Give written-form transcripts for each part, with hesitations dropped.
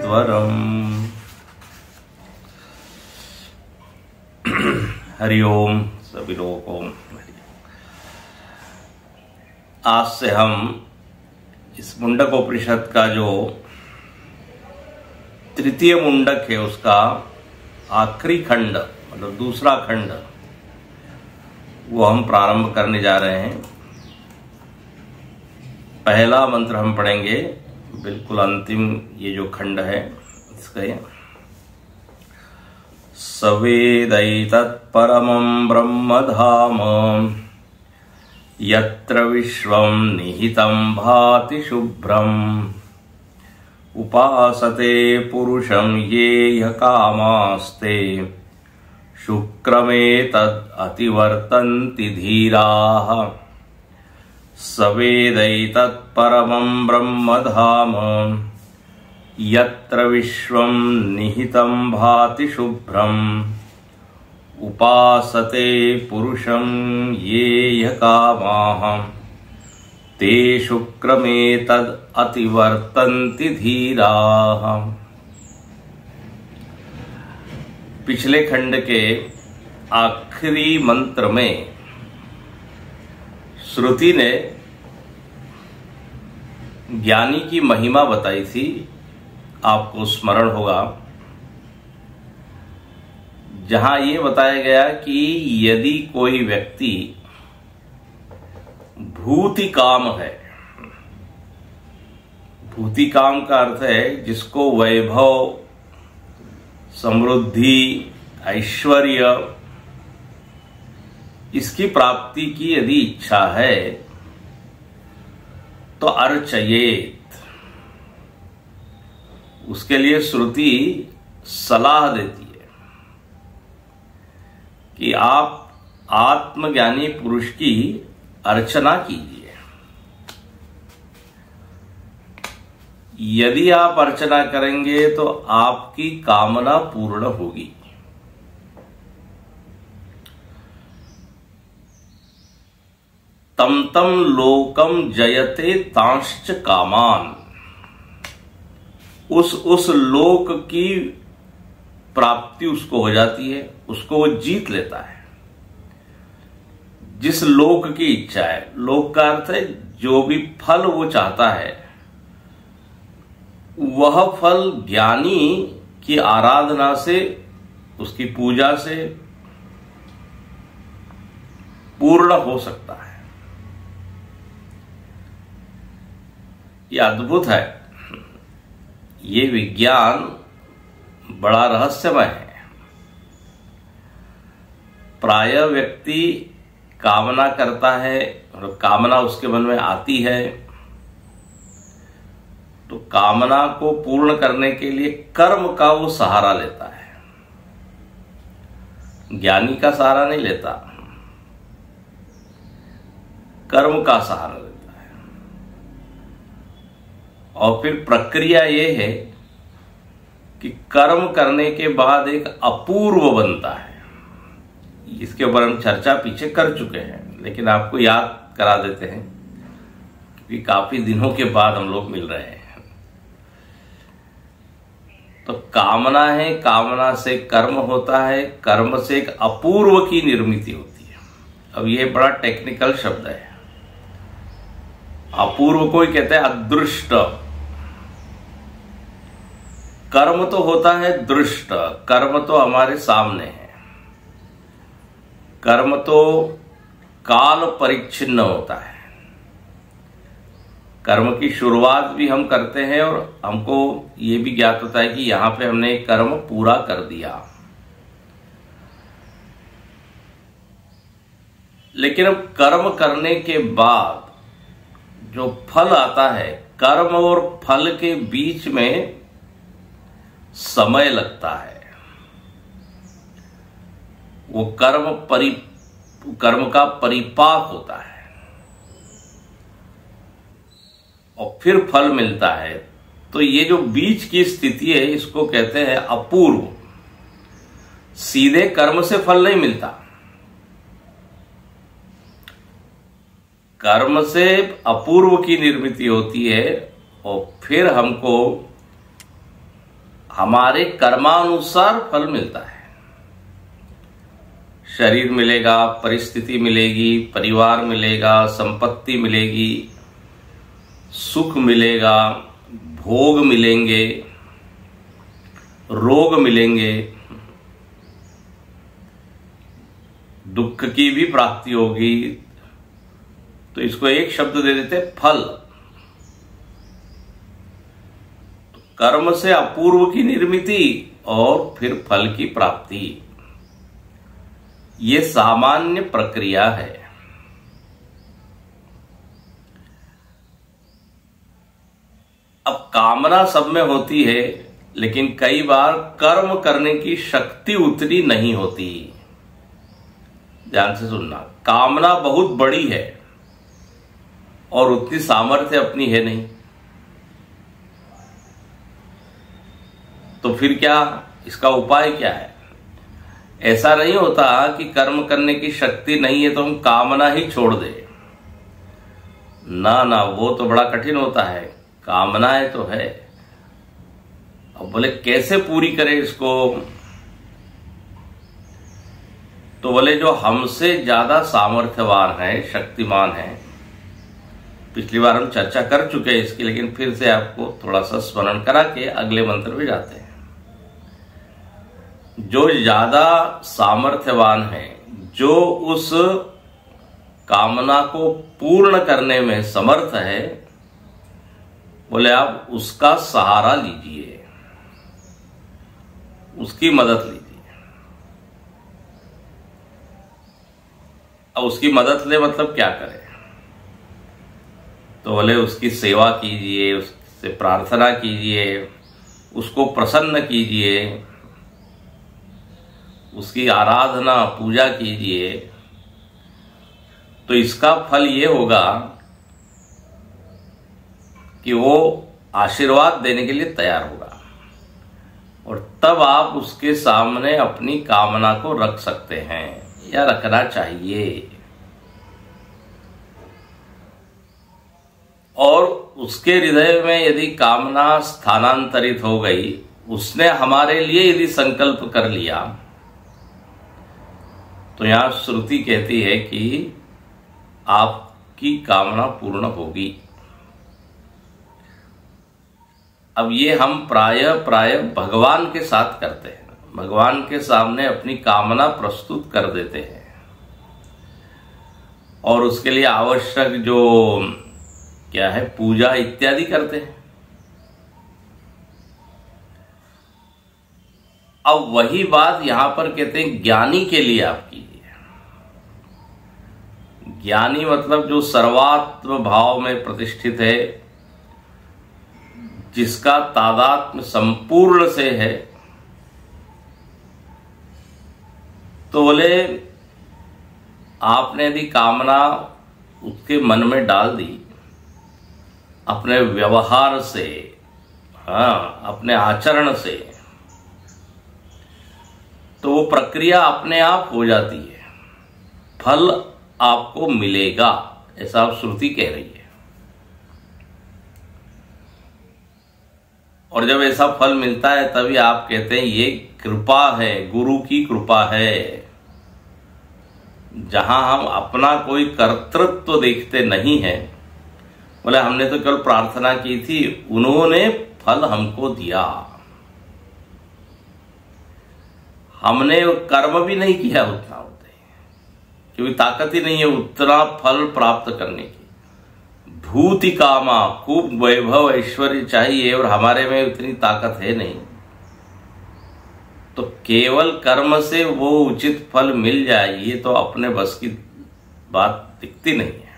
नश्वरम्। हरिओम सभी लोगों को। आज से हम इस मुंडक उपनिषद का जो तृतीय मुंडक है उसका आखिरी खंड मतलब दूसरा खंड वो हम प्रारंभ करने जा रहे हैं। पहला मंत्र हम पढ़ेंगे, बिल्कुल अंतिम ये जो खंड है इसका। सवेदैतत् परमं ब्रह्म धाम यत्र विश्वं निहितं भाति शुभ्रम् उपासते पुरुषं ये ह्य कामास्ते शुक्रमेतद् अतिवर्तन्ति धीराः। सवेदैतत् परमं ब्रह्म धाम यत्र विश्वं निहितं भाति शुभ्रम् उपासते पुरुषं ये ह्य कामाः ते शुक्रमेतद् अतिवर्तन्ति धीराः। पिछले खंड के आखिरी मंत्र में श्रुति ने ज्ञानी की महिमा बताई थी, आपको स्मरण होगा, जहां ये बताया गया कि यदि कोई व्यक्ति भूति काम है, भूति काम का अर्थ है जिसको वैभव, समृद्धि, ऐश्वर्य इसकी प्राप्ति की यदि इच्छा है तो अर्चयेत, उसके लिए श्रुति सलाह देती है कि आप आत्मज्ञानी पुरुष की अर्चना कीजिए। यदि आप अर्चना करेंगे तो आपकी कामना पूर्ण होगी। तम तम लोकम जयते तांश्च कामान, उस लोक की प्राप्ति उसको हो जाती है, उसको वो जीत लेता है। जिस लोक की इच्छा है, लोक का अर्थ है जो भी फल वो चाहता है वह फल ज्ञानी की आराधना से, उसकी पूजा से पूर्ण हो सकता है। यह अद्भुत है। ये विज्ञान बड़ा रहस्यमय है। प्रायः व्यक्ति कामना करता है और कामना उसके मन में आती है तो कामना को पूर्ण करने के लिए कर्म का वो सहारा लेता है, ज्ञानी का सहारा नहीं लेता, कर्म का सहारा लेता है। और फिर प्रक्रिया ये है कि कर्म करने के बाद एक अपूर्व बनता है। इसके ऊपर हम चर्चा पीछे कर चुके हैं, लेकिन आपको याद करा देते हैं क्योंकि काफी दिनों के बाद हम लोग मिल रहे हैं। तो कामना है, कामना से कर्म होता है, कर्म से एक अपूर्व की निर्मिति होती है। अब ये बड़ा टेक्निकल शब्द है। अपूर्व को ही कहते हैं अदृष्ट। कर्म तो होता है दृष्ट, कर्म तो हमारे सामने है, कर्म तो काल परिच्छिन्न होता है। कर्म की शुरुआत भी हम करते हैं और हमको ये भी ज्ञात होता है कि यहां पे हमने एक कर्म पूरा कर दिया। लेकिन अब कर्म करने के बाद जो फल आता है, कर्म और फल के बीच में समय लगता है। वो कर्म का परिपाक होता है और फिर फल मिलता है। तो ये जो बीच की स्थिति है इसको कहते हैं अपूर्व। सीधे कर्म से फल नहीं मिलता, कर्म से अपूर्व की निर्मिति होती है और फिर हमको हमारे कर्मानुसार फल मिलता है। शरीर मिलेगा, परिस्थिति मिलेगी, परिवार मिलेगा, संपत्ति मिलेगी, सुख मिलेगा, भोग मिलेंगे, रोग मिलेंगे, दुख की भी प्राप्ति होगी। तो इसको एक शब्द दे देते फल। तो कर्म से अपूर्व की निर्मिति और फिर फल की प्राप्ति, ये सामान्य प्रक्रिया है। अब कामना सब में होती है, लेकिन कई बार कर्म करने की शक्ति उतनी नहीं होती। ध्यान से सुनना, कामना बहुत बड़ी है और उतनी सामर्थ्य अपनी है नहीं। तो फिर क्या, इसका उपाय क्या है? ऐसा नहीं होता कि कर्म करने की शक्ति नहीं है तो हम कामना ही छोड़ दे। ना ना, वो तो बड़ा कठिन होता है। कामनाएं तो है, अब बोले कैसे पूरी करें इसको? तो बोले जो हमसे ज्यादा सामर्थ्यवान है, शक्तिमान है, पिछली बार हम चर्चा कर चुके हैं इसकी, लेकिन फिर से आपको थोड़ा सा स्मरण करा के अगले मंत्र में जाते हैं। जो ज्यादा सामर्थ्यवान है, जो उस कामना को पूर्ण करने में समर्थ है, बोले आप उसका सहारा लीजिए, उसकी मदद लीजिए। अब उसकी मदद ले मतलब क्या करें? तो बोले उसकी सेवा कीजिए, उससे प्रार्थना कीजिए, उसको प्रसन्न कीजिए, उसकी आराधना पूजा कीजिए। तो इसका फल ये होगा कि वो आशीर्वाद देने के लिए तैयार होगा और तब आप उसके सामने अपनी कामना को रख सकते हैं या रखना चाहिए। और उसके हृदय में यदि कामना स्थानांतरित हो गई, उसने हमारे लिए यदि संकल्प कर लिया, तो यहां श्रुति कहती है कि आपकी कामना पूर्ण होगी। अब ये हम प्राय भगवान के साथ करते हैं, भगवान के सामने अपनी कामना प्रस्तुत कर देते हैं और उसके लिए आवश्यक जो क्या है, पूजा इत्यादि करते हैं। अब वही बात यहां पर कहते हैं ज्ञानी के लिए आप कीजिए। ज्ञानी मतलब जो सर्वात्म भाव में प्रतिष्ठित है, जिसका तादात्म्य संपूर्ण से है। तो बोले आपने यदि कामना उसके मन में डाल दी, अपने व्यवहार से, अपने आचरण से, तो वो प्रक्रिया अपने आप हो जाती है, फल आपको मिलेगा, ऐसा श्रुति कह रही है। और जब ऐसा फल मिलता है तभी आप कहते हैं ये कृपा है, गुरु की कृपा है। जहां हम अपना कोई कर्तृत्व देखते नहीं है, बोले हमने तो केवल प्रार्थना की थी, उन्होंने फल हमको दिया, हमने कर्म भी नहीं किया उतना होते, क्योंकि ताकत ही नहीं है उतना फल प्राप्त करने की। भूति कामा, खूब वैभव ऐश्वर्य चाहिए और हमारे में उतनी ताकत है नहीं, तो केवल कर्म से वो उचित फल मिल जाए, ये तो अपने बस की बात दिखती नहीं है।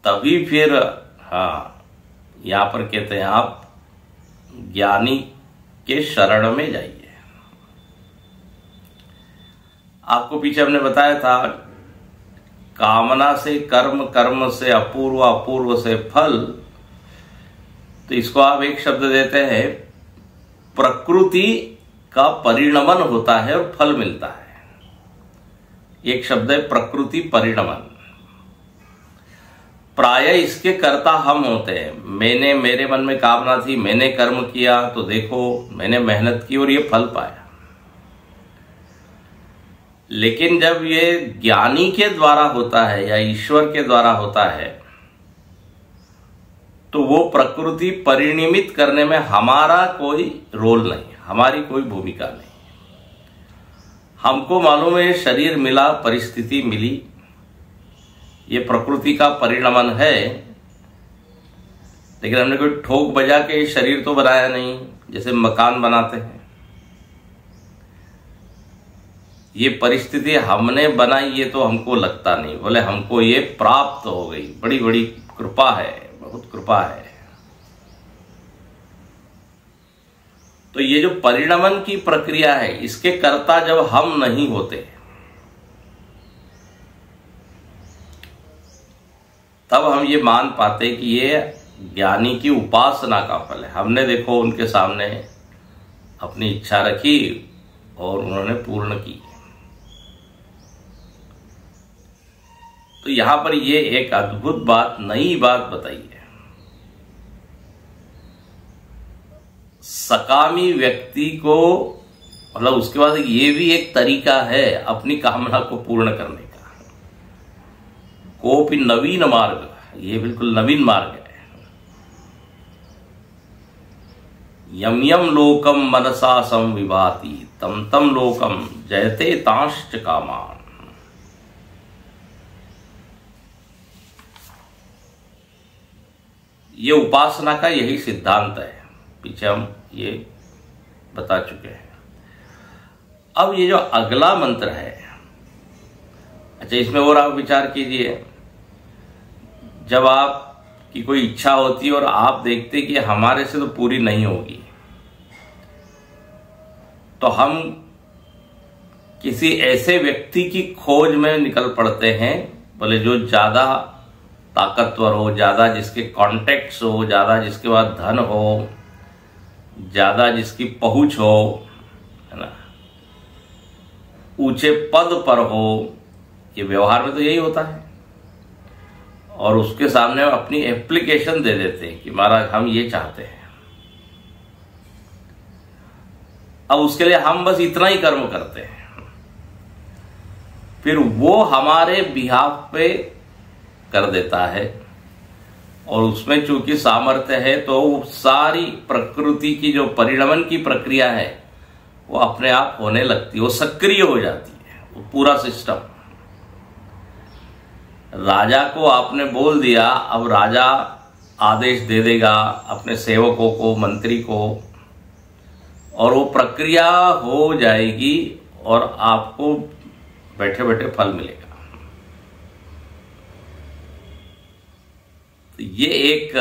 तभी फिर यहां पर कहते हैं आप ज्ञानी के शरण में जाइए। आपको पीछे हमने बताया था, कामना से कर्म, कर्म से अपूर्व, अपूर्व से फल। तो इसको आप एक शब्द देते हैं, प्रकृति का परिणमन होता है और फल मिलता है। एक शब्द है प्रकृति परिणमन। प्रायः इसके कर्ता हम होते हैं। मेरे मन में कामना थी, मैंने कर्म किया, तो देखो मैंने मेहनत की और ये फल पाया। लेकिन जब ये ज्ञानी के द्वारा होता है या ईश्वर के द्वारा होता है, तो वो प्रकृति परिनिमित करने में हमारा कोई रोल नहीं, हमारी कोई भूमिका नहीं। हमको मालूम है शरीर मिला, परिस्थिति मिली, ये प्रकृति का परिणमन है, लेकिन हमने कोई ठोक बजा के शरीर तो बनाया नहीं, जैसे मकान बनाते हैं। ये परिस्थिति हमने बनाई, ये तो हमको लगता नहीं, बोले हमको ये प्राप्त हो गई, बड़ी बड़ी कृपा है, बहुत कृपा है। तो ये जो परिणमन की प्रक्रिया है, इसके कर्ता जब हम नहीं होते, तब हम ये मान पाते कि ये ज्ञानी की उपासना का फल है। हमने देखो उनके सामने अपनी इच्छा रखी और उन्होंने पूर्ण की। तो यहां पर ये एक अद्भुत बात, नई बात बताई है। सकामी व्यक्ति को, मतलब उसके बाद ये भी एक तरीका है अपनी कामना को पूर्ण करने का। कोपि नवीन मार्ग, ये बिल्कुल नवीन मार्ग है। यम यम लोकम मनसा संविभाति तम तम लोकम जयते तांश्च कामान। ये उपासना का यही सिद्धांत है, पीछे हम ये बता चुके हैं। अब ये जो अगला मंत्र है, अच्छा इसमें और आप विचार कीजिए। जब आपकी कोई इच्छा होती है और आप देखते कि हमारे से तो पूरी नहीं होगी, तो हम किसी ऐसे व्यक्ति की खोज में निकल पड़ते हैं, बोले जो ज्यादा ताकतवर हो, ज्यादा जिसके कॉन्टेक्ट्स हो, ज्यादा जिसके पास धन हो, ज्यादा जिसकी पहुंच हो, है ना, ऊंचे पद पर हो। ये व्यवहार में तो यही होता है। और उसके सामने अपनी एप्लीकेशन दे देते हैं कि महाराज हम ये चाहते हैं। अब उसके लिए हम बस इतना ही कर्म करते हैं, फिर वो हमारे बिहाफ पे कर देता है। और उसमें चूंकि सामर्थ्य है, तो सारी प्रकृति की जो परिणमन की प्रक्रिया है वो अपने आप होने लगती है, वो सक्रिय हो जाती है, वो पूरा सिस्टम। राजा को आपने बोल दिया, अब राजा आदेश दे देगा अपने सेवकों को, मंत्री को, और वो प्रक्रिया हो जाएगी और आपको बैठे बैठे फल मिलेगा। तो ये एक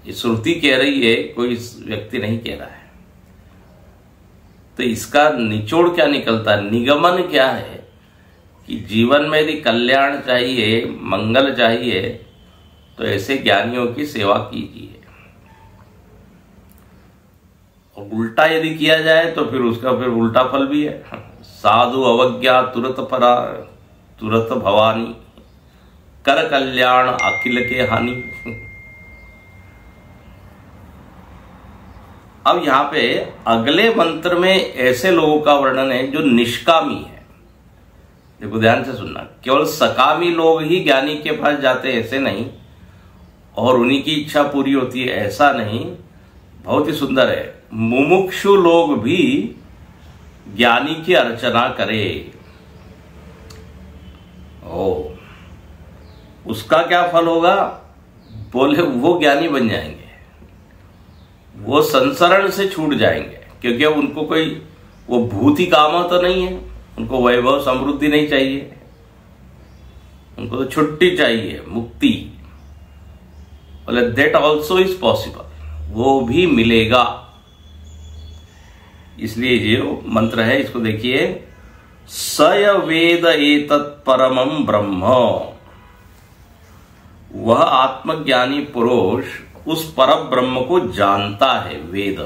ये श्रुति कह रही है, कोई व्यक्ति नहीं कह रहा है। तो इसका निचोड़ क्या निकलता है, निगमन क्या है कि जीवन में यदि कल्याण चाहिए, मंगल चाहिए, तो ऐसे ज्ञानियों की सेवा कीजिए। और उल्टा यदि किया जाए तो फिर उसका फिर उल्टा फल भी है। साधु अवज्ञा तुरत परा तुरत भवानी, कर कल्याण अखिल के हानि। अब यहां पे अगले मंत्र में ऐसे लोगों का वर्णन है जो निष्कामी है। देखो ध्यान से सुनना, केवल सकामी लोग ही ज्ञानी के पास जाते हैं ऐसे नहीं, और उन्हीं की इच्छा पूरी होती है ऐसा नहीं। बहुत ही सुंदर है, मुमुक्षु लोग भी ज्ञानी की अर्चना करे। उसका क्या फल होगा, बोले वो ज्ञानी बन जाएंगे, वो संसरण से छूट जाएंगे, क्योंकि अब उनको कोई वो भूति कामा तो नहीं है, उनको वैभव समृद्धि नहीं चाहिए, उनको तो छुट्टी चाहिए, मुक्ति। बोले दैट ऑल्सो इज पॉसिबल, वो भी मिलेगा। इसलिए ये मंत्र है, इसको देखिए, सय वेद एतत् परमं ब्रह्म। वह आत्मज्ञानी पुरुष उस पर ब्रह्म को जानता है, वेद।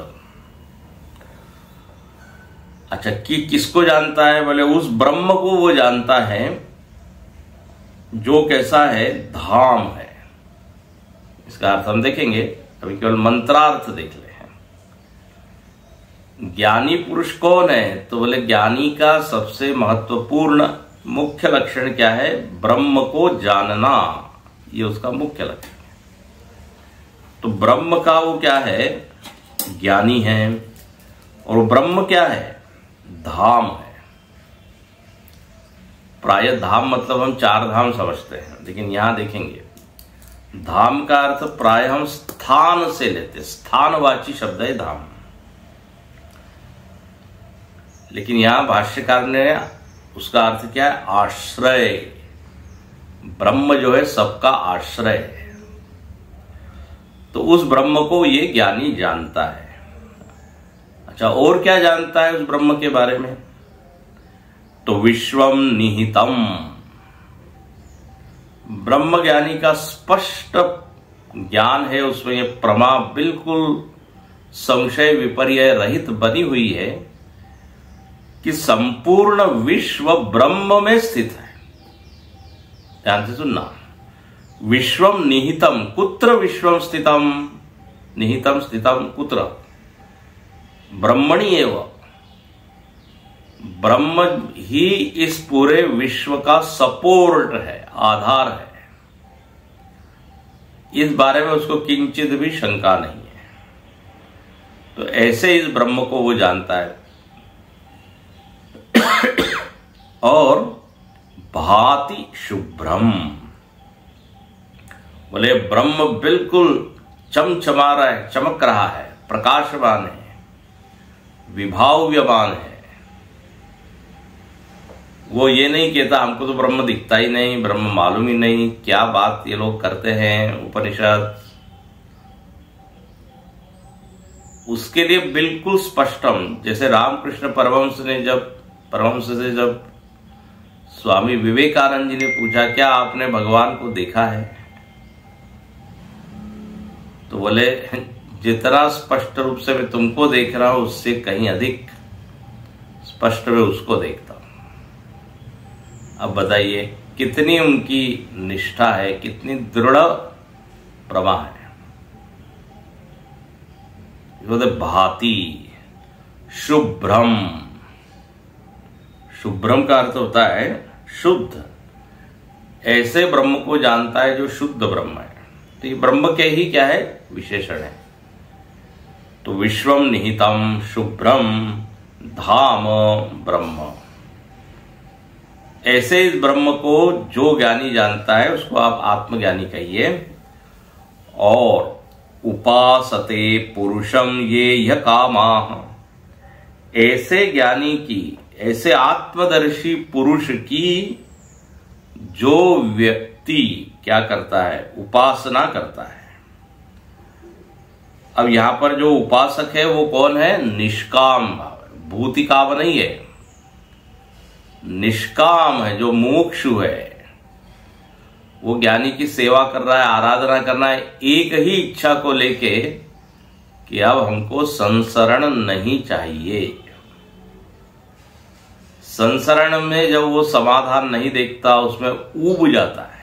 अच्छा, कि किसको जानता है, बोले उस ब्रह्म को वो जानता है जो कैसा है, धाम है। इसका अर्थ हम देखेंगे, अभी केवल मंत्रार्थ देख ले। ज्ञानी पुरुष कौन है? तो बोले ज्ञानी का सबसे महत्वपूर्ण मुख्य लक्षण क्या है? ब्रह्म को जानना, ये उसका मुख्य लक्षण है। तो ब्रह्म का वो क्या है? ज्ञानी है। और वो ब्रह्म क्या है? धाम है। प्राय धाम मतलब हम चार धाम समझते हैं, लेकिन यहां देखेंगे धाम का अर्थ प्राय हम स्थान से लेते, स्थानवाची शब्द है धाम। लेकिन यहां भाष्यकार ने उसका अर्थ क्या है? आश्रय। ब्रह्म जो है सबका आश्रय है। तो उस ब्रह्म को ये ज्ञानी जानता है। अच्छा, और क्या जानता है उस ब्रह्म के बारे में? तो विश्वम निहितम, ब्रह्म ज्ञानी का स्पष्ट ज्ञान है, उसमें ये प्रमा बिल्कुल संशय विपर्य रहित बनी हुई है कि संपूर्ण विश्व ब्रह्म में स्थित है। ध्यान से सुनना, विश्वम निहितम, कुत्र विश्वम स्थितम? निहितम स्थितम कुत्र? ब्रह्मणि एव। ब्रह्म ही इस पूरे विश्व का सपोर्ट है, आधार है। इस बारे में उसको किंचित भी शंका नहीं है। तो ऐसे इस ब्रह्म को वो जानता है। और भाति शुभ्रम, बोले ब्रह्म बिल्कुल चमचमा रहा है, चमक रहा है, प्रकाशवान है, विभाव्यमान है। वो ये नहीं कहता हमको तो ब्रह्म दिखता ही नहीं, ब्रह्म मालूम ही नहीं, क्या बात ये लोग करते हैं उपनिषद। उसके लिए बिल्कुल स्पष्टम, जैसे रामकृष्ण परमहंस से जब स्वामी विवेकानंद जी ने पूछा क्या आपने भगवान को देखा है, तो बोले जितना स्पष्ट रूप से मैं तुमको देख रहा हूं उससे कहीं अधिक स्पष्ट मैं उसको देखता हूं। अब बताइए कितनी उनकी निष्ठा है, कितनी दृढ़ प्रमा है। भाति शुभ्रम, शुभ्रम का अर्थ होता है शुद्ध। ऐसे ब्रह्म को जानता है जो शुद्ध ब्रह्म है। तो ये ब्रह्म के ही क्या है? विशेषण है। तो विश्वम निहितम शुभ्रम धाम ब्रह्म, ऐसे इस ब्रह्म को जो ज्ञानी जानता है उसको आप आत्मज्ञानी कहिए। और उपासते पुरुषम ये यह कामाः, ऐसे ज्ञानी की, ऐसे आत्मदर्शी पुरुष की जो व्यक्ति क्या करता है? उपासना करता है। अब यहां पर जो उपासक है वो कौन है? निष्काम भाव, भूतिकाम नहीं है, निष्काम है, जो मुमुक्षु है। वो ज्ञानी की सेवा कर रहा है, आराधना करना है एक ही इच्छा को लेके कि अब हमको संसरण नहीं चाहिए। संसरण में जब वो समाधान नहीं देखता, उसमें ऊब जाता है।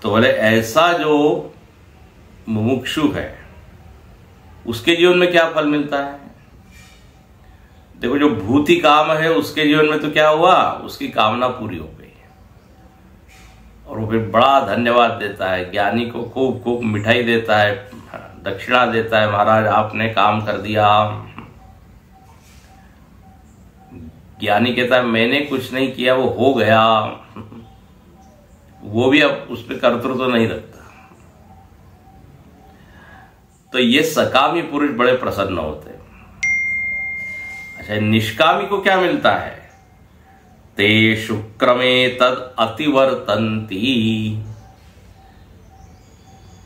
तो बोले ऐसा जो मुमुक्षु है उसके जीवन में क्या फल मिलता है? देखो, जो भूति काम है उसके जीवन में तो क्या हुआ? उसकी कामना पूरी हो गई और वो फिर बड़ा धन्यवाद देता है, ज्ञानी को खूब खूब मिठाई देता है, दक्षिणा देता है, महाराज आपने काम कर दिया। ज्ञानी कहता है मैंने कुछ नहीं किया, वो हो गया। वो भी अब उस पर कर्तृत्व तो नहीं रखता। तो ये सकामी पुरुष बड़े प्रसन्न होते हैं। अच्छा, निष्कामी को क्या मिलता है? ते शुक्रमे तद अतिवर्तन्ति,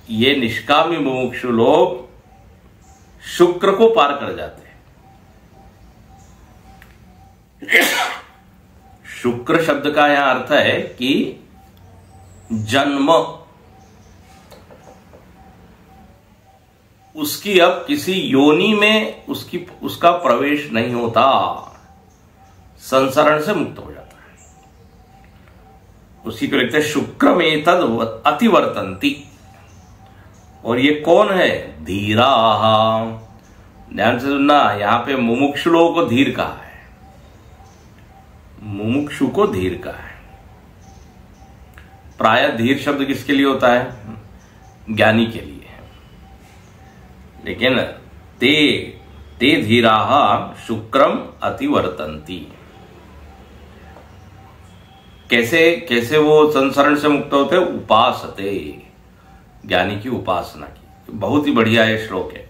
ये निष्कामी मुमुक्षु लोग शुक्र को पार कर जाते हैं। शुक्र शब्द का यहां अर्थ है कि जन्म। उसकी अब किसी योनि में उसका प्रवेश नहीं होता, संसरण से मुक्त हो जाता है। उसी को लिखते हैं शुक्रम एतद अतिवर्तन्ति। और ये कौन है? धीरा। ध्यान से सुनना, यहां पे मुमुक्षु लोगों को धीर कहा है, मुमुक्षु को धीर कहा है। प्रायः धीर शब्द किसके लिए होता है? ज्ञानी के लिए। लेकिन ते ते धीराः शुक्रम अतिवर्तन्ति। कैसे वो संसरण से मुक्त होते? उपासते, ज्ञानी की उपासना की। बहुत ही बढ़िया ये श्लोक है।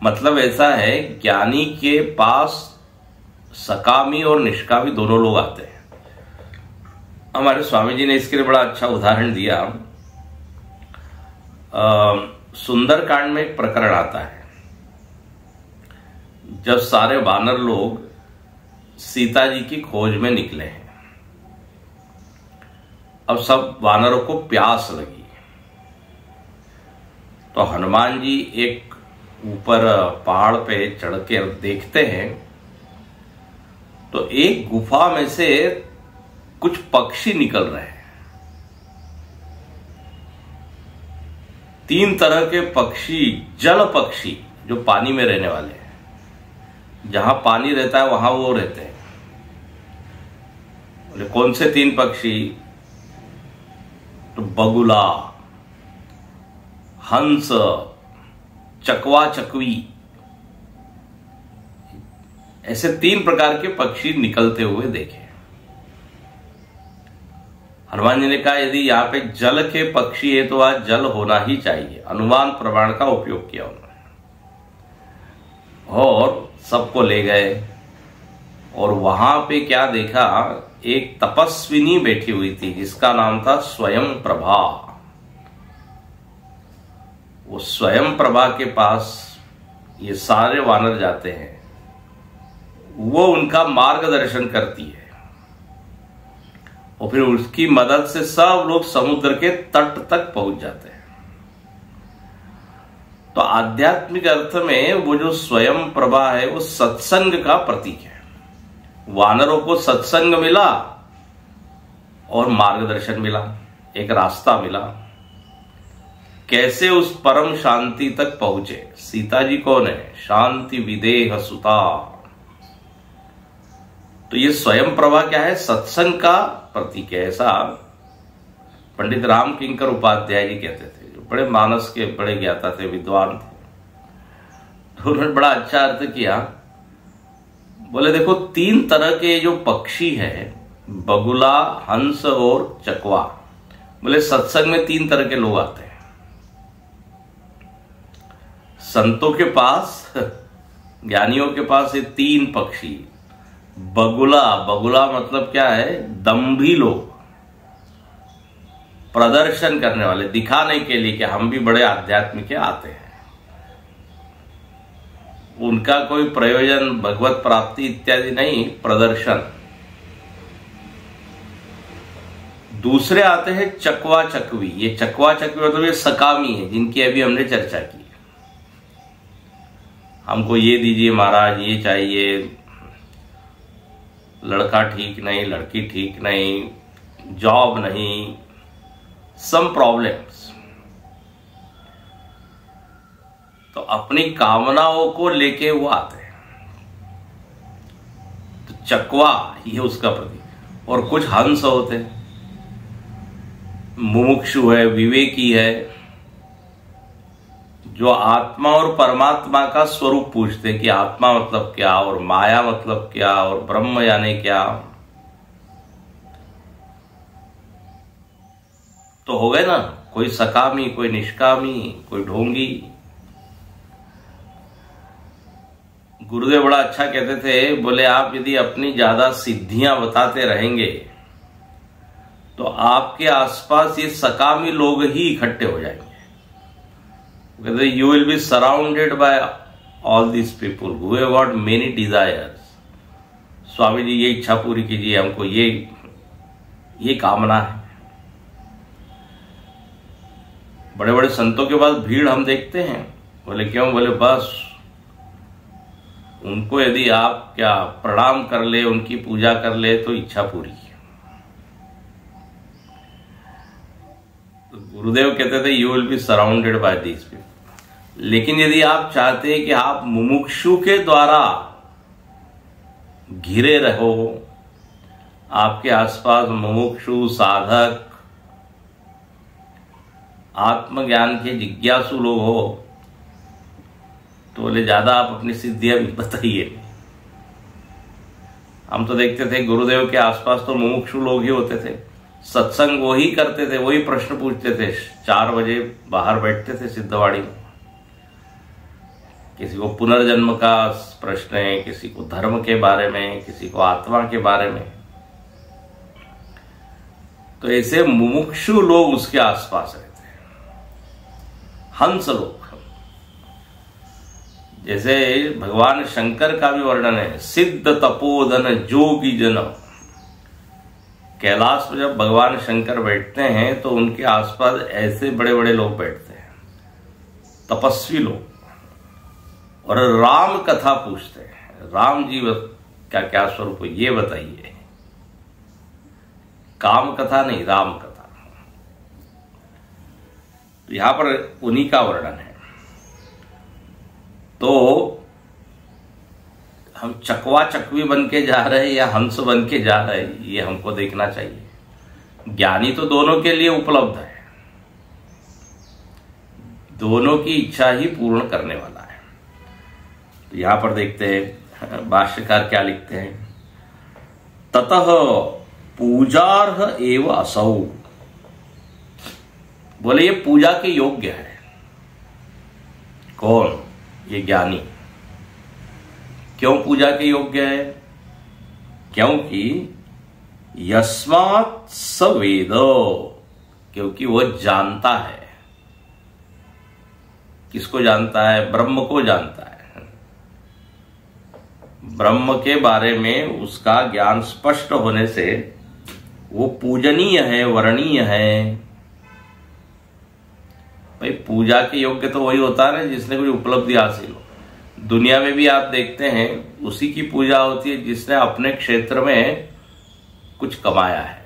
मतलब ऐसा है, ज्ञानी के पास सकामी और निष्कामी दोनों लोग आते हैं। हमारे स्वामी जी ने इसके लिए बड़ा अच्छा उदाहरण दिया। सुंदरकांड में एक प्रकरण आता है, जब सारे वानर लोग सीता जी की खोज में निकले हैं। अब सब वानरों को प्यास लगी, तो हनुमान जी एक ऊपर पहाड़ पे चढ़ के देखते हैं, तो एक गुफा में से कुछ पक्षी निकल रहे हैं। 3 तरह के पक्षी, जल पक्षी, जो पानी में रहने वाले हैं। जहां पानी रहता है वहां वो रहते हैं। बोले कौन से 3 पक्षी? तो बगुला, हंस, चकवा चकवी, ऐसे 3 प्रकार के पक्षी निकलते हुए देखे। हनुमान जी ने कहा यदि यहाँ पे जल के पक्षी है तो आज जल होना ही चाहिए। अनुमान प्रमाण का उपयोग किया उन्होंने, और सबको ले गए। और वहां पे क्या देखा? एक तपस्विनी बैठी हुई थी जिसका नाम था स्वयं प्रभा। वो स्वयं प्रभा के पास ये सारे वानर जाते हैं, वो उनका मार्गदर्शन करती है, और फिर उसकी मदद से सब लोग समुद्र के तट तक पहुंच जाते हैं। तो आध्यात्मिक अर्थ में वो जो स्वयं प्रभा है वो सत्संग का प्रतीक है। वानरों को सत्संग मिला और मार्गदर्शन मिला, एक रास्ता मिला। कैसे उस परम शांति तक पहुंचे? सीता जी कौन है? शांति विदेह सुता। तो ये स्वयं प्रभा क्या है? सत्संग का प्रतीक है। ऐसा पंडित राम किंकर उपाध्याय जी कहते थे, जो बड़े मानस के बड़े ज्ञाता थे, विद्वान थे। तो उन्होंने बड़ा अच्छा अर्थ किया। बोले देखो 3 तरह के जो पक्षी है, बगुला, हंस और चकवा, बोले सत्संग में 3 तरह के लोग आते हैं। संतों के पास, ज्ञानियों के पास ये 3 पक्षी। बगुला, बगुला मतलब क्या है? दंभी लोग, प्रदर्शन करने वाले, दिखाने के लिए कि हम भी बड़े आध्यात्मिक आते हैं। उनका कोई प्रयोजन भगवत प्राप्ति इत्यादि नहीं, प्रदर्शन। दूसरे आते हैं चकवा चकवी। ये चकवा चकवी मतलब ये सकामी है, जिनकी अभी हमने चर्चा की। हमको ये दीजिए महाराज, ये चाहिए, लड़का ठीक नहीं, लड़की ठीक नहीं, जॉब नहीं, सम प्रॉब्लम्स। तो अपनी कामनाओं को लेके वो आते हैं। तो चकवा ये उसका प्रतीक। और कुछ हंस होते हैं, मुमुक्षु है, विवेकी है, जो आत्मा और परमात्मा का स्वरूप पूछते हैं कि आत्मा मतलब क्या, और माया मतलब क्या, और ब्रह्म यानी क्या। तो हो गए ना, कोई सकामी, कोई निष्कामी, कोई ढोंगी। गुरुदेव बड़ा अच्छा कहते थे, बोले आप यदि अपनी ज्यादा सिद्धियां बताते रहेंगे तो आपके आसपास ये सकामी लोग ही इकट्ठे हो जाएंगे। कहते you will be surrounded by all this people who have got many desires. Swami ji ये इच्छा पूरी कीजिए, हमको ये कामना है। बड़े बड़े संतों के पास भीड़ हम देखते हैं। बोले क्यों? बोले बस उनको यदि आप क्या प्रणाम कर ले, उनकी पूजा कर ले तो इच्छा पूरी। गुरुदेव कहते थे you will be surrounded bye these people. लेकिन यदि आप चाहते हैं कि आप मुमुक्षु के द्वारा घिरे रहो, आपके आसपास मुमुक्षु साधक आत्मज्ञान के जिज्ञासु लोग हो, तो बोले ज्यादा आप अपनी सिद्धियां भी बताइए। हम तो देखते थे गुरुदेव के आसपास तो मुमुक्षु लोग ही होते थे, सत्संग वही करते थे, वही प्रश्न पूछते थे। 4 बजे बाहर बैठते थे सिद्धवाड़ी में, किसी को पुनर्जन्म का प्रश्न है, किसी को धर्म के बारे में, किसी को आत्मा के बारे में। तो ऐसे मुमुक्षु लोग उसके आसपास रहते हैं, हंस लोग। जैसे भगवान शंकर का भी वर्णन है, सिद्ध तपोधन जोगी जन। कैलाश में जब भगवान शंकर बैठते हैं तो उनके आसपास ऐसे बड़े बड़े लोग बैठते हैं, तपस्वी लोग, और राम कथा पूछते हैं, राम जी का क्या स्वरूप है ये बताइए। काम कथा नहीं, राम कथा। तो यहां पर उन्हीं का वर्णन है। तो हम चकवा चकवी बन के जा रहे हैं या हंस बन के जा रहे हैं, ये हमको देखना चाहिए। ज्ञानी तो दोनों के लिए उपलब्ध है, दोनों की इच्छा ही पूर्ण करने वाला है। तो यहां पर देखते हैं भाष्यकार क्या लिखते हैं, ततः पूजार्ह एव असौ। बोले ये पूजा के योग्य है। कौन? ये ज्ञानी। क्यों पूजा के योग्य है? क्योंकि यस्मात् स वेद, क्योंकि वह जानता है। किसको जानता है? ब्रह्म को जानता है। ब्रह्म के बारे में उसका ज्ञान स्पष्ट होने से वो पूजनीय है, वर्णीय है। भाई पूजा के योग्य तो वही होता है ना जिसने कोई उपलब्धि हासिल हो। दुनिया में भी आप देखते हैं उसी की पूजा होती है जिसने अपने क्षेत्र में कुछ कमाया है।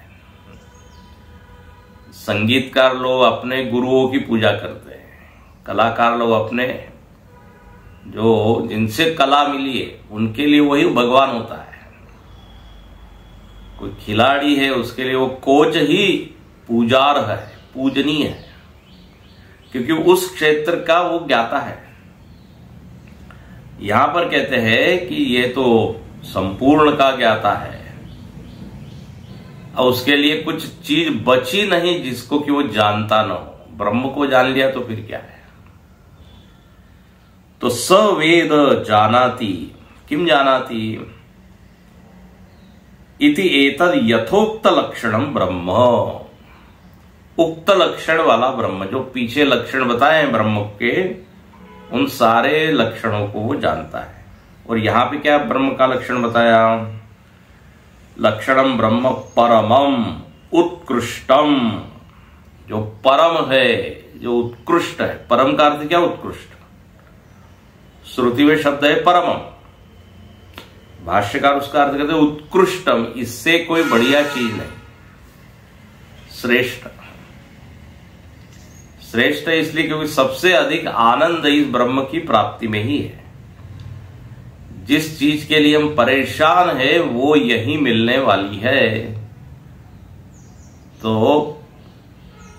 संगीतकार लोग अपने गुरुओं की पूजा करते हैं, कलाकार लोग अपने जो जिनसे कला मिली है उनके लिए वही भगवान होता है। कोई खिलाड़ी है उसके लिए वो कोच ही पूजार्ह है, पूजनीय है, क्योंकि उस क्षेत्र का वो ज्ञाता है। यहां पर कहते हैं कि ये तो संपूर्ण का ज्ञाता है, और उसके लिए कुछ चीज बची नहीं जिसको कि वो जानता न हो। ब्रह्म को जान लिया तो फिर क्या है। तो स वेद जानाति, किम जानाति इति एतद यथोक्त लक्षणम ब्रह्म। उक्त लक्षण वाला ब्रह्म, जो पीछे लक्षण बताए हैं ब्रह्म के, उन सारे लक्षणों को वो जानता है। और यहां पे क्या ब्रह्म का लक्षण बताया? लक्षणम ब्रह्म परमम उत्कृष्टम। जो परम है, जो उत्कृष्ट है। परम का अर्थ क्या? उत्कृष्ट। श्रुति में शब्द है परमम, भाष्यकार उसका अर्थ कहते हैं उत्कृष्टम। इससे कोई बढ़िया चीज नहीं, श्रेष्ठ। श्रेष्ठ है इसलिए क्योंकि सबसे अधिक आनंद इस ब्रह्म की प्राप्ति में ही है। जिस चीज के लिए हम परेशान है वो यही मिलने वाली है। तो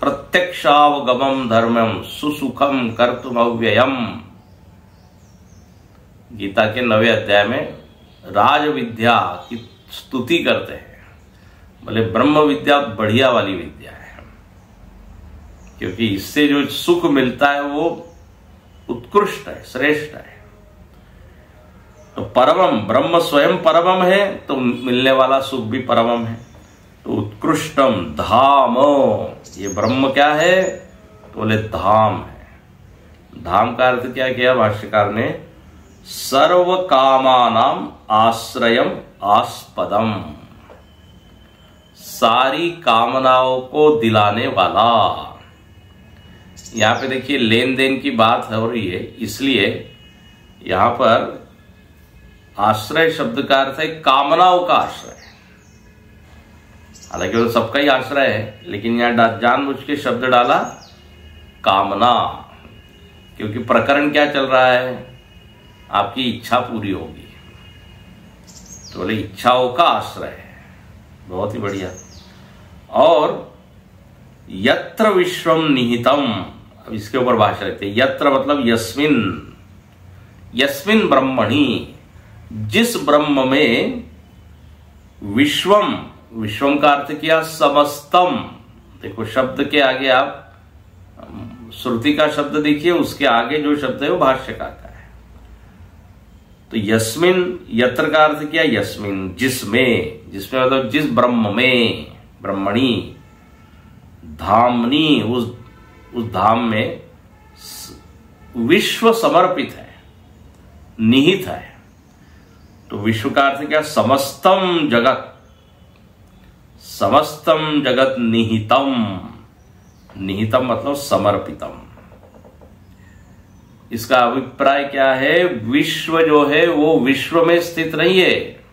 प्रत्यक्षावगमम धर्मम सुसुखम कर्तुम अव्ययम, गीता के 9वें अध्याय में राज विद्या की स्तुति करते हैं। बोले ब्रह्म विद्या बढ़िया वाली विद्या है, क्योंकि इससे जो सुख मिलता है वो उत्कृष्ट है, श्रेष्ठ है। तो परमम, ब्रह्म स्वयं परमम है तो मिलने वाला सुख भी परमम है। तो उत्कृष्टम धाम, ये ब्रह्म क्या है? तो बोले धाम है। धाम का अर्थ क्या किया भाष्यकार ने? सर्व कामानाम आश्रयम आस्पदम, सारी कामनाओं को दिलाने वाला। यहां पे देखिए लेन देन की बात हो रही है, इसलिए यहां पर आश्रय शब्द का अर्थ है कामनाओं का आश्रय। हालांकि वो सबका ही आश्रय है, लेकिन यहां जानबूझ के शब्द डाला कामना, क्योंकि प्रकरण क्या चल रहा है, आपकी इच्छा पूरी होगी। तो बोले इच्छाओं का आश्रय है, बहुत ही बढ़िया। और यत्र विश्वम निहितम, अब इसके ऊपर भाषा रहते हैं। यत्र मतलब यस्मिन, यस्मिन ब्रह्मणि, जिस ब्रह्म में, विश्वम, विश्वम का अर्थ किया समस्तम। देखो शब्द के आगे आप श्रुति का शब्द देखिए, उसके आगे जो शब्द है वो भाष्यकार का है। तो यस्मिन, यत्र का अर्थ किया यस्मिन, जिसमें, जिसमें मतलब जिस ब्रह्म में, ब्रह्मणी, धामनी, उस धाम में विश्व समर्पित है, निहित है। तो विश्व का अर्थ क्या, समस्तम जगत, समस्तम जगत निहितम, निहितम मतलब समर्पितम। इसका अभिप्राय क्या है, विश्व जो है वो विश्व में स्थित नहीं है।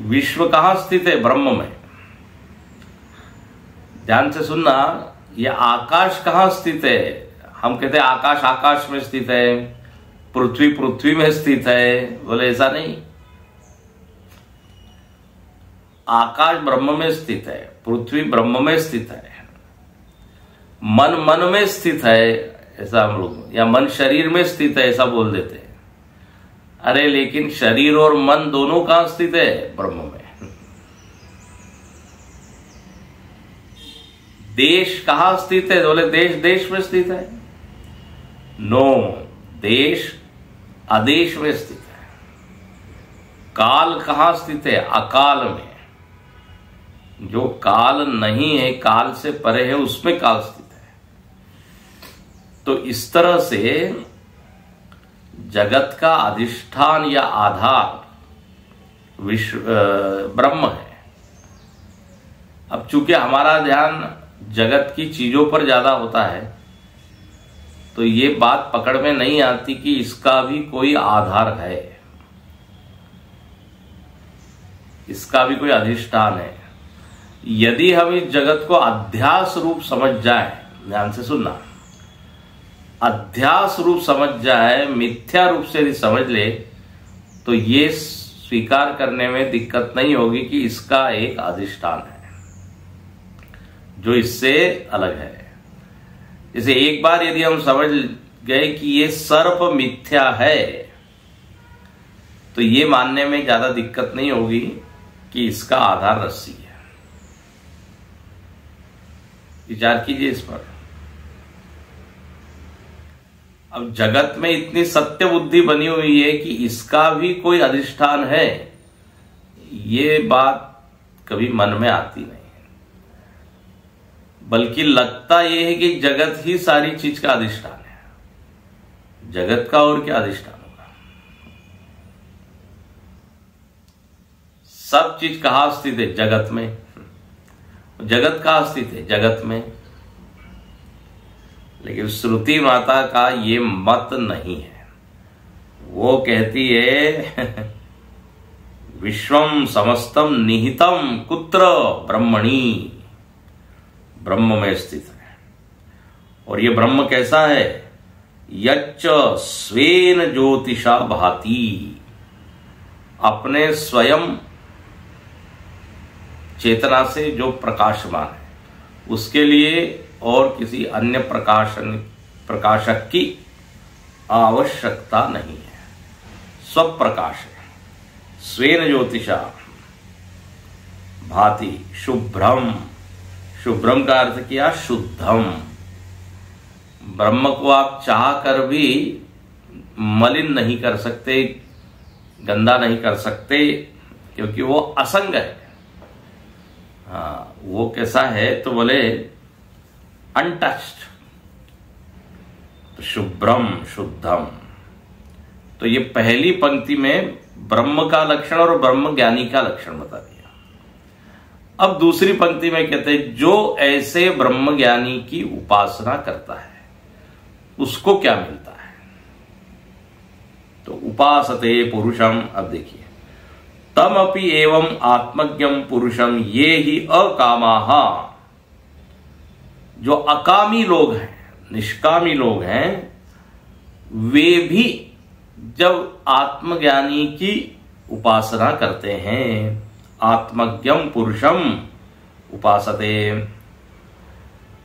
विश्व कहां स्थित है, ब्रह्म में। ध्यान से सुनना, यह आकाश कहां स्थित है। हम कहते हैं आकाश आकाश में स्थित है, पृथ्वी पृथ्वी में स्थित है, बोले ऐसा नहीं। आकाश ब्रह्म में स्थित है, पृथ्वी ब्रह्म में स्थित है, मन मन में स्थित है, ऐसा हम लोग, या मन शरीर में स्थित है ऐसा बोल देते हैं। अरे लेकिन शरीर और मन दोनों कहां स्थित है, ब्रह्म में। देश कहां स्थित है, बोले देश देश में स्थित है। नो, देश आदेश में स्थित है। काल कहां स्थित है, अकाल में। जो काल नहीं है, काल से परे है, उसमें काल स्थित है। तो इस तरह से जगत का अधिष्ठान या आधार विश्व ब्रह्म है। अब चूंकि हमारा ध्यान जगत की चीजों पर ज्यादा होता है, तो ये बात पकड़ में नहीं आती कि इसका भी कोई आधार है, इसका भी कोई अधिष्ठान है। यदि हम इस जगत को अध्यास रूप समझ जाए, ध्यान से सुनना, अध्यास रूप समझ जाए, मिथ्या रूप से यदि समझ ले, तो ये स्वीकार करने में दिक्कत नहीं होगी कि इसका एक अधिष्ठान है जो इससे अलग है। जैसे एक बार यदि हम समझ गए कि ये सर्प मिथ्या है, तो ये मानने में ज्यादा दिक्कत नहीं होगी कि इसका आधार रस्सी है। विचार कीजिए इस पर। अब जगत में इतनी सत्य बुद्धि बनी हुई है कि इसका भी कोई अधिष्ठान है, ये बात कभी मन में आती नहीं, बल्कि लगता यह है कि जगत ही सारी चीज का अधिष्ठान है। जगत का और क्या अधिष्ठान होगा। सब चीज कहां स्थित है, जगत में। जगत कहां स्थित है, जगत में। लेकिन श्रुति माता का ये मत नहीं है। वो कहती है विश्वम समस्तम निहितम कुत्र, ब्रह्मणि, ब्रह्म में स्थित है। और ये ब्रह्म कैसा है, यच्च स्वेन ज्योतिषा भाति, अपने स्वयं चेतना से जो प्रकाशमान है, उसके लिए और किसी अन्य प्रकाशक की आवश्यकता नहीं है। स्वप्रकाश है। स्वेन ज्योतिषा भाति शुभ्रम, शुभ्रम का अर्थ किया शुद्धम। ब्रह्म को आप चाह कर भी मलिन नहीं कर सकते, गंदा नहीं कर सकते, क्योंकि वो असंग है। हाँ, वो कैसा है तो बोले अनटच्ड। तो शुभ्रम शुद्धम। तो ये पहली पंक्ति में ब्रह्म का लक्षण और ब्रह्म ज्ञानी का लक्षण बता दिया। अब दूसरी पंक्ति में कहते हैं जो ऐसे ब्रह्म ज्ञानी की उपासना करता है उसको क्या मिलता है। तो उपासते पुरुषम, अब देखिए, तम अपि एवं आत्मज्ञम पुरुषम ये ही अकामाहा, जो अकामी लोग हैं, निष्कामी लोग हैं वे भी जब आत्मज्ञानी की उपासना करते हैं, आत्मज्ञम पुरुषम उपासते।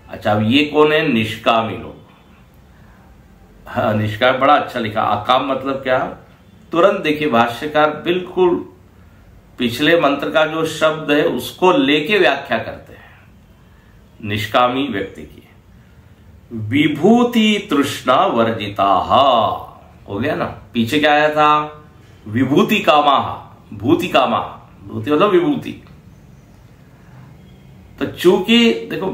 अच्छा, अब ये कौन है? निष्कामी लोग। हाँ, निष्काम बड़ा अच्छा लिखा। अकाम मतलब क्या? तुरंत देखिए भाष्यकार बिल्कुल पिछले मंत्र का जो शब्द है उसको लेके व्याख्या करते हैं। निष्कामी व्यक्ति की विभूति तृष्णा वर्जिता हो गया ना। पीछे क्या आया था? विभूति कामा, भूति कामा, भूति मतलब विभूति। तो चूंकि देखो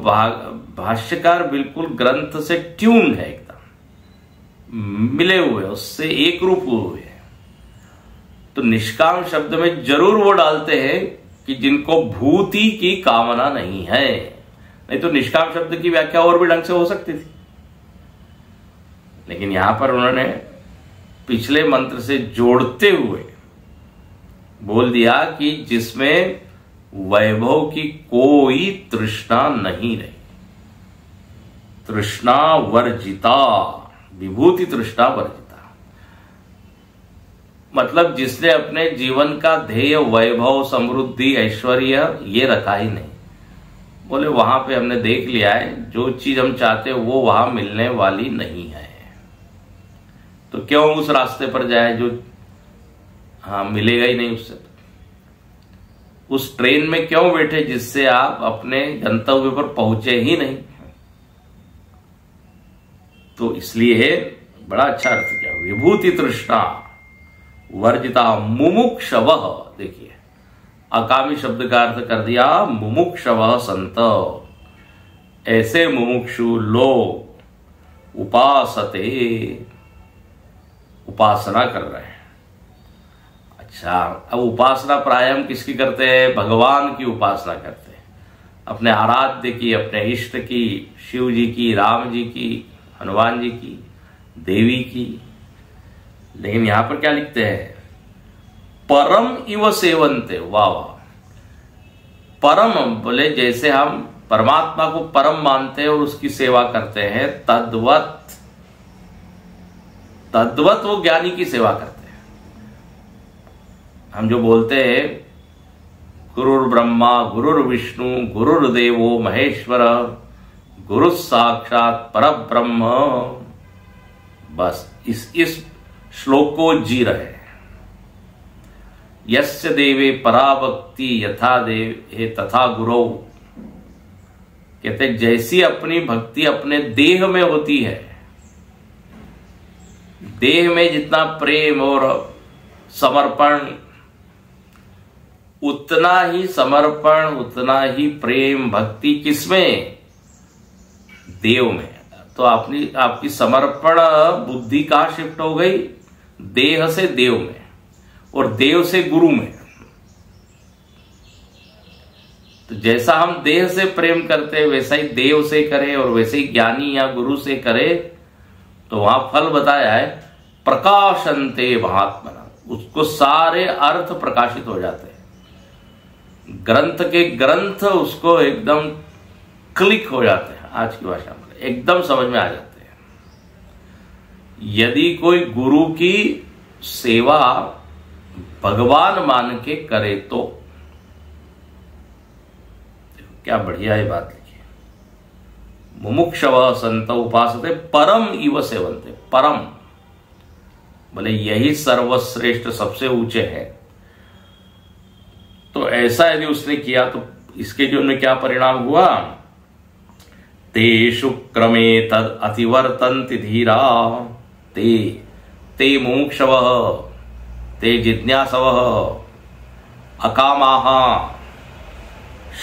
भाष्यकार बिल्कुल ग्रंथ से ट्यून्ड है, एकदम मिले हुए, उससे एक रूप हुए हैं। तो निष्काम शब्द में जरूर वो डालते हैं कि जिनको भूति की कामना नहीं है, नहीं तो निष्काम शब्द की व्याख्या और भी ढंग से हो सकती थी। लेकिन यहां पर उन्होंने पिछले मंत्र से जोड़ते हुए बोल दिया कि जिसमें वैभव की कोई तृष्णा नहीं रही, तृष्णा वर्जिता, विभूति तृष्णा वर्जिता, मतलब जिसने अपने जीवन का ध्येय वैभव, समृद्धि, ऐश्वर्य ये रखा ही नहीं। बोले वहां पे हमने देख लिया है जो चीज हम चाहते वो वहां मिलने वाली नहीं है, तो क्यों उस रास्ते पर जाए जो मिलेगा ही नहीं उससे। उस ट्रेन में क्यों बैठे जिससे आप अपने गंतव्य पर पहुंचे ही नहीं। तो इसलिए बड़ा अच्छा अर्थ किया, विभूति तृष्णा वर्जिता मुमुक्षवः। देखिए अकामी शब्द का अर्थ कर दिया मुमुक्षवः संत, ऐसे मुमुक्षु लोग उपासते, उपासना कर रहे हैं। अच्छा, अब उपासना प्राय हम किसकी करते हैं? भगवान की उपासना करते हैं, अपने आराध्य की, अपने इष्ट की, शिव जी की, राम जी की, हनुमान जी की, देवी की। लेकिन यहां पर क्या लिखते हैं? परम इव सेवन्ते। वाह वाह, परम बोले जैसे हम परमात्मा को परम मानते हैं और उसकी सेवा करते हैं, तद्वत तद्वत वो ज्ञानी की सेवा करते हैं। हम जो बोलते हैं गुरुर् ब्रह्मा गुरुर् विष्णु गुरुर्देवो महेश्वर गुरु साक्षात परब्रह्म, बस इस श्लोक को जी रहे हैं। यस्य देवे पराभक्ति यथा देवे तथा गुरौ, कहते जैसी अपनी भक्ति अपने देह में होती है, देह में जितना प्रेम और समर्पण, उतना ही समर्पण, उतना ही प्रेम भक्ति किसमें? देव में। तो आपकी समर्पण बुद्धि कहां शिफ्ट हो गई? देह से देव में और देव से गुरु में। तो जैसा हम देह से प्रेम करते हैं वैसा ही देव से करें और वैसे ही ज्ञानी या गुरु से करें, तो वहां फल बताया है प्रकाशन्ते महात्मना, उसको सारे अर्थ प्रकाशित हो जाते हैं। ग्रंथ के ग्रंथ उसको एकदम क्लिक हो जाते हैं, आज की भाषा में एकदम समझ में आ जाते हैं। यदि कोई गुरु की सेवा भगवान मान के करे तो क्या बढ़िया ये बात लिखी। मुमुक्षवः संत उपासते परम इव सेवन्ते। परम बोले यही सर्वश्रेष्ठ, सबसे ऊंचे है। तो ऐसा यदि उसने किया तो इसके जो में क्या परिणाम हुआ? ते शुक्रमे तद अतिवर्तन्ति धीरा, ते मुमुक्षवः, ते जिज्ञासवः, अकामाः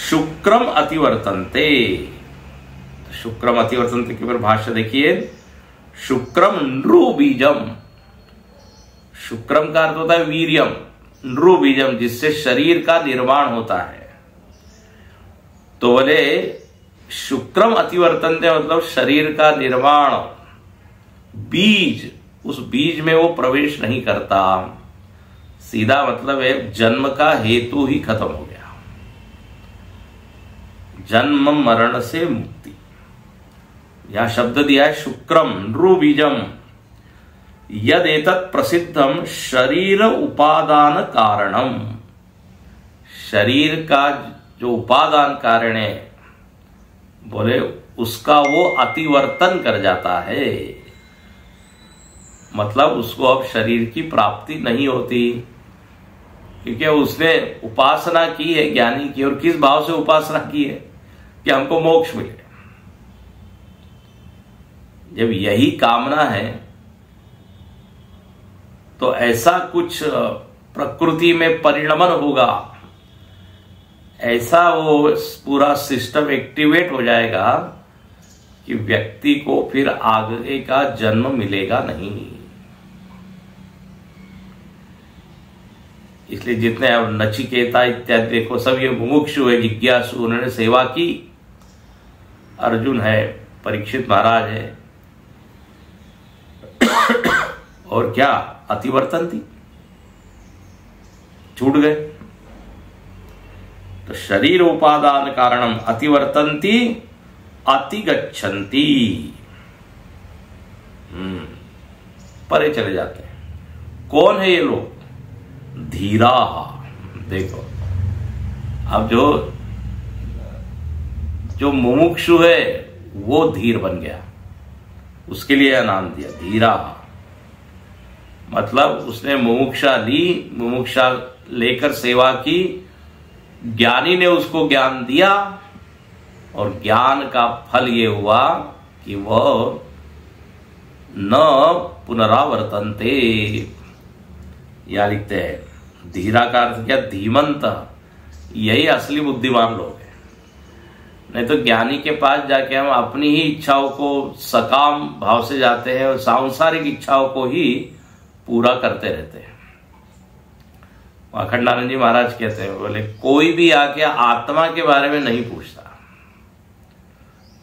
शुक्रम अतिवर्तन्ते। शुक्रम अतिवर्तन्ते के ऊपर भाष्य देखिए, शुक्रम नृ बीजम। शुक्रम का अर्थ होता है वीर्यम, नृ बीजम जिससे शरीर का निर्माण होता है। तो बोले शुक्रम अतिवर्तन्ते मतलब शरीर का निर्माण, बीज, उस बीज में वो प्रवेश नहीं करता। सीधा मतलब है जन्म का हेतु ही खत्म हो गया, जन्म मरण से मुक्ति। यहां शब्द दिया है शुक्रम नृबीजम यद एतत् प्रसिद्धम शरीर उपादान कारणम। शरीर का जो उपादान कारण है, बोले उसका वो अतिवर्तन कर जाता है, मतलब उसको अब शरीर की प्राप्ति नहीं होती, क्योंकि उसने उपासना की है ज्ञानी की। और किस भाव से उपासना की है कि हमको मोक्ष मिले। जब यही कामना है तो ऐसा कुछ प्रकृति में परिणमन होगा, ऐसा वो पूरा सिस्टम एक्टिवेट हो जाएगा कि व्यक्ति को फिर आगे का जन्म मिलेगा नहीं। इसलिए जितने अब नचिकेता इत्यादि देखो, सब ये मुमुक्षु है, जिज्ञासु, उन्होंने सेवा की। अर्जुन है, परीक्षित महाराज है, और क्या अतिवर्तन थी, छूट गए। तो शरीर उपादान कारणम अतिवर्तन्ति अतिगच्छन्ति, परे चले जाते हैं। कौन है ये लोग? धीरा। देखो अब जो मुमुक्षु है वो धीर बन गया, उसके लिए यह नाम दिया धीरा। मतलब उसने मुमुक्षा ली, मुमुक्षा लेकर सेवा की, ज्ञानी ने उसको ज्ञान दिया, और ज्ञान का फल ये हुआ कि वह न पुनरावर्तन्ते। या लिखते हैं धीरा का अर्थ क्या? धीमंत। यही असली बुद्धिमान लोग हैं। नहीं तो ज्ञानी के पास जाके हम अपनी ही इच्छाओं को सकाम भाव से जाते हैं और सांसारिक इच्छाओं को ही पूरा करते रहते हैं। अखंडानंद जी महाराज कहते हैं, बोले कोई भी आके आत्मा के बारे में नहीं पूछता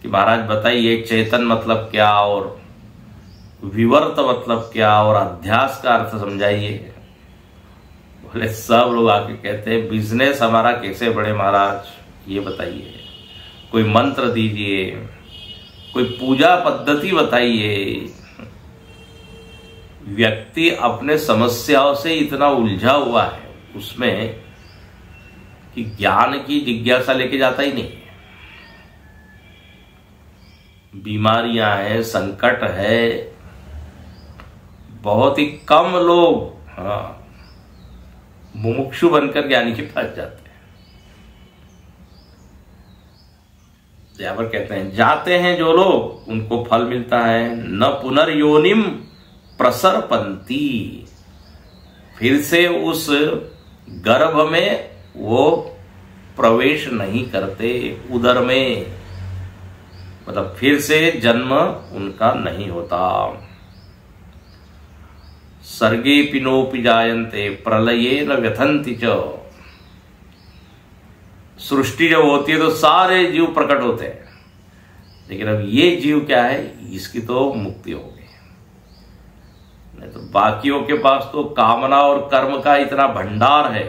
कि महाराज बताइए चेतन मतलब क्या, और विवर्त मतलब क्या, और अध्यास का अर्थ समझाइए। बोले सब लोग आके कहते हैं बिजनेस हमारा कैसे बढ़े महाराज ये बताइए, कोई मंत्र दीजिए, कोई पूजा पद्धति बताइए। व्यक्ति अपने समस्याओं से इतना उलझा हुआ है उसमें कि ज्ञान की जिज्ञासा लेके जाता ही नहीं है। बीमारियां हैं, संकट है, बहुत ही कम लोग मुमुक्षु बनकर ज्ञानी के पास जाते हैं। यहां पर कहते हैं जाते हैं जो लोग उनको फल मिलता है। न पुनर्योनिम प्रसरपंती, फिर से उस गर्भ में वो प्रवेश नहीं करते, उदर में, मतलब फिर से जन्म उनका नहीं होता। सर्गे पिनोपि जायन्ते प्रलये न व्यथन्ति च। सृष्टि जब होती है तो सारे जीव प्रकट होते हैं, लेकिन अब ये जीव क्या है, इसकी तो मुक्ति हो गई। नहीं तो बाकियों के पास तो कामना और कर्म का इतना भंडार है,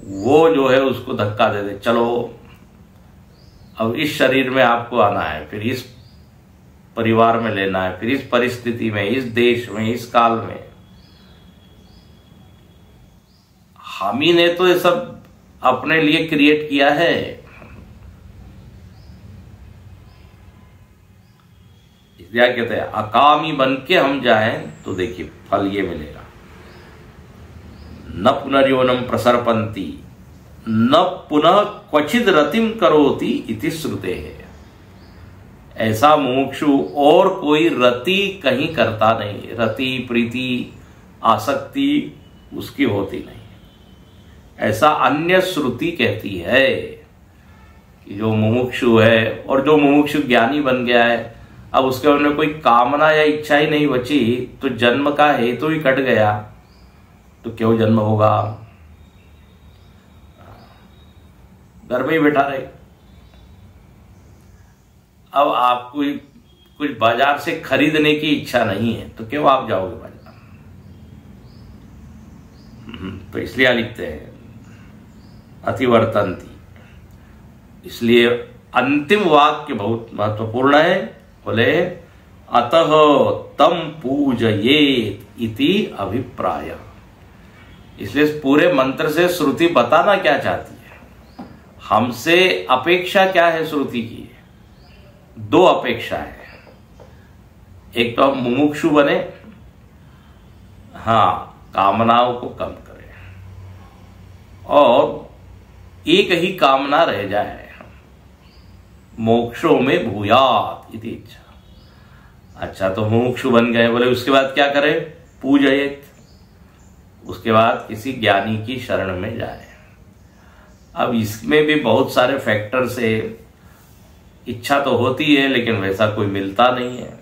वो जो है उसको धक्का दे दे, चलो अब इस शरीर में आपको आना है, फिर इस परिवार में लेना है, फिर इस परिस्थिति में, इस देश में, इस काल में। हम ही ने तो ये सब अपने लिए क्रिएट किया है। इसलिए कहते हैं अकामी बन के हम जाएं तो देखिए फल ये मिलेगा। न पुनर्योनम प्रसरपंती न पुनः क्वचिद रतिम करोति इति श्रुते है। ऐसा मुमुक्षु और कोई रति कहीं करता नहीं, रति प्रीति आसक्ति उसकी होती नहीं। ऐसा अन्य श्रुति कहती है कि जो मुमुक्षु है और जो मुमुक्षु ज्ञानी बन गया है, अब उसके मन में कोई कामना या इच्छा ही नहीं बची, तो जन्म का हेतु ही कट गया, तो क्यों जन्म होगा? घर में ही बैठा रहे। अब आपको कुछ बाजार से खरीदने की इच्छा नहीं है तो क्यों आप जाओगे बाजार? तो इसलिए लिखते हैं अतिवर्तन्ति। इसलिए अंतिम वाक्य बहुत महत्वपूर्ण है बोले अतः तम पूजयेत इति अभिप्राय। इसलिए इस पूरे मंत्र से श्रुति बताना क्या चाहती है, हमसे अपेक्षा क्या है श्रुति की? दो अपेक्षा है। एक तो हम मुमुक्षु बने, कामनाओं को कम करें, और एक ही कामना रह जाए, मोक्षो में भूयात इति इच्छा। अच्छा, तो मुमुक्षु बन गए, बोले उसके बाद क्या करें? पूजयेत, उसके बाद किसी ज्ञानी की शरण में जाए। अब इसमें भी बहुत सारे फैक्टर से इच्छा तो होती है, लेकिन वैसा कोई मिलता नहीं है।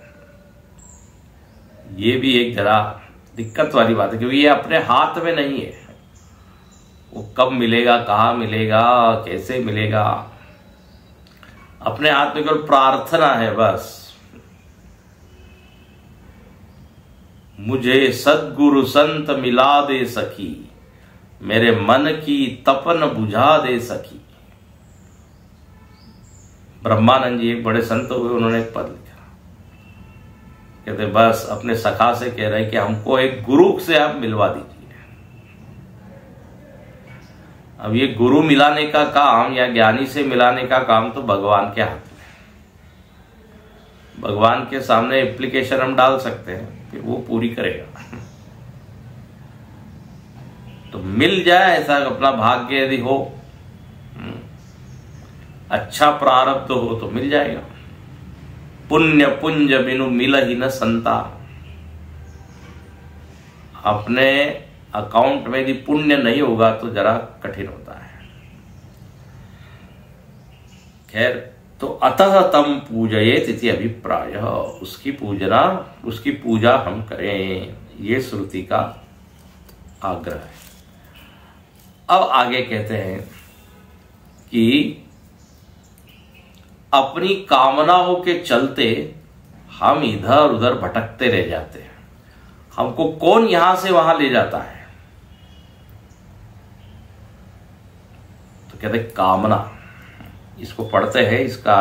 ये भी एक जरा दिक्कत वाली बात है, क्योंकि ये अपने हाथ में नहीं है। वो कब मिलेगा, कहाँ मिलेगा, कैसे मिलेगा, अपने हाथ में केवल प्रार्थना है बस। मुझे सद्गुरु संत मिला दे सखी, मेरे मन की तपन बुझा दे सखी। ब्रह्मानंद जी एक बड़े संत हुए, उन्होंने एक पद लिखा, कहते बस अपने सखा से कह रहे कि हमको एक गुरु से आप मिलवा दीजिए। अब ये गुरु मिलाने का काम या ज्ञानी से मिलाने का काम तो भगवान के हाथ में। भगवान के सामने एप्लीकेशन हम डाल सकते हैं, फिर वो पूरी करेगा। तो मिल जाए ऐसा अपना भाग्य यदि हो, अच्छा प्रारब्ध हो तो मिल जाएगा। पुण्य पुंज बिनु मिल ही न संता। अपने अकाउंट में यदि पुण्य नहीं होगा तो जरा कठिन होता है। खैर, तो अतः तम पूजयेत इति अभिप्राय, उसकी पूजा हम करें, ये श्रुति का आग्रह है। अब आगे कहते हैं कि अपनी कामनाओं के चलते हम इधर उधर भटकते रह जाते हैं। हमको कौन यहां से वहां ले जाता है? तो कहते कामना, इसको पढ़ते हैं, इसका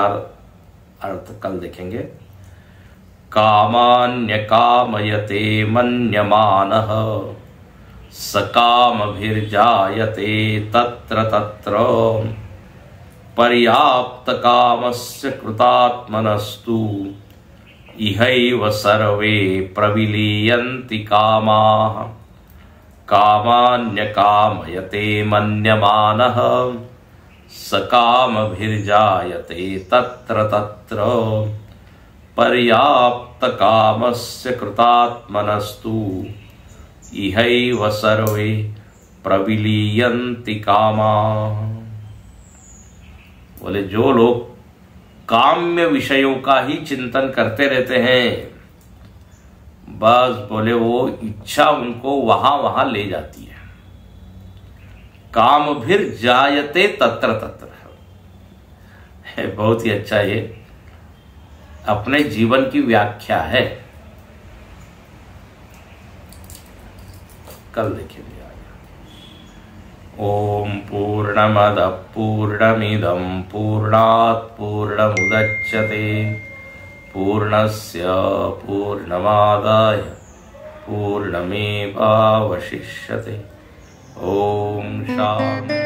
अर्थ कल देखेंगे। कामान्य कामयते मन्यमानः सकामभिर्जायते तत्र तत्र पर्याप्त कामस्य कृतात्मनस्तु इहैव सर्वे प्रविलीयन्ति कामाः कामान्य कामयते मन्यमानः सकामभिर्जायते तत्र तत्र पर्याप्त कामस्य कृतात्मनस्तु इहैव सर्वे प्रविलीयन्ति कामाः। बोले जो लोग काम्य विषयों का ही चिंतन करते रहते हैं, बस बोले वो इच्छा उनको वहां वहां ले जाती है। काम भी जायते तत्र तत्र, बहुत ही अच्छा ये अपने जीवन की व्याख्या है। कल देखेंगे। ओम पूर्णमदः पूर्णमिदं पूर्णात् पूर्णमुदच्यते पूर्णस्य पूर्णमादाय पूर्णमेवावशिष्यते। ओम शांति।